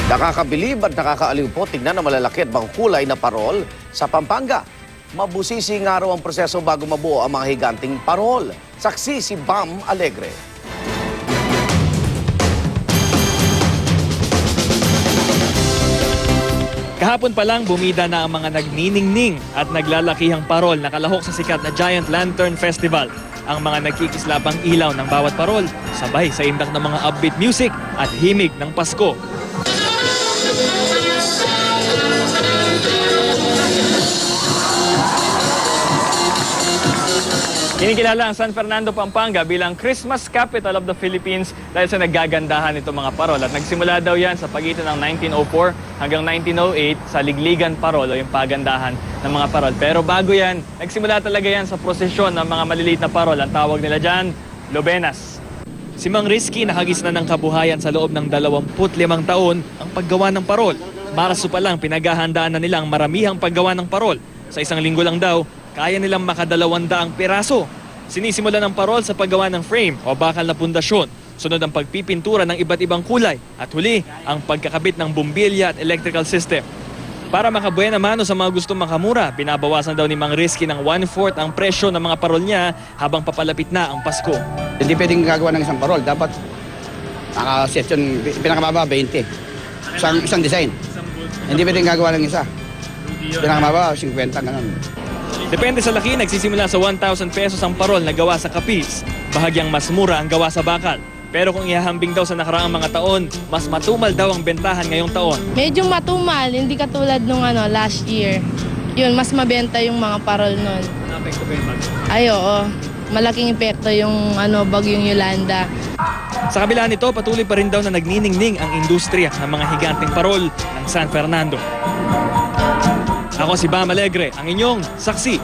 Nakakabilib at nakakaaliw po tignan na malalaki at kulay na parol sa Pampanga. Mabusisi nga raw ang proseso bago mabuo ang mga higanting parol. Saksi si Bam Alegre. Kahapon pa lang bumida na ang mga nagniningning at naglalakihang parol na kalahok sa sikat na Giant Lantern Festival. Ang mga nagkikislapang ilaw ng bawat parol, sabay sa indak ng mga upbeat music at himig ng Pasko. Kinikilala ang San Fernando, Pampanga bilang Christmas capital of the Philippines dahil sa naggagandahan nitong mga parol. At nagsimula daw yan sa pagitan ng 1904 hanggang 1908 sa Ligligan Parol o yung pagandahan ng mga parol. Pero bago yan, nagsimula talaga yan sa prosesyon ng mga maliliit na parol. Ang tawag nila dyan, Lobenas. Si Mang Rizky nakagisna ng kabuhayan sa loob ng 25 taon ang paggawa ng parol. Marso pa lang pinaghahandaan na nilang maramihang paggawa ng parol. Sa isang linggo lang daw, kaya nilang maka-200 piraso. Sinisimulan ng parol sa paggawa ng frame o bakal na pundasyon. Sunod ang pagpipintura ng iba't ibang kulay. At huli, ang pagkakabit ng bumbilya at electrical system. Para makabuena mano sa mga gustong makamura, binabawasan daw ni Mang Rizky ng 1/4 ang presyo ng mga parol niya habang papalapit na ang Pasko. Hindi pwedeng gagawa ng isang parol. Dapat naka-session, pinakamababa 20. Isang design. Hindi pwedeng gagawa ng isa. Pinakamababa 50 ganun. Depende sa laki, nagsisimula sa 1,000 pesos ang parol na gawa sa kapis. Bahagyang mas mura ang gawa sa bakal. Pero kung ihahambing daw sa nakaraang mga taon, mas matumal daw ang bentahan ngayong taon. Medyo matumal, hindi katulad nung last year. Yun, mas mabenta yung mga parol nun. Napekto ba yung bagyo? Ay, oo. Malaking epekto yung bagyong Yolanda. Sa kabila nito, patuloy pa rin daw na nagniningning ang industriya ng mga higanting parol ng San Fernando. Ako si Bam Alegre, ang inyong saksi.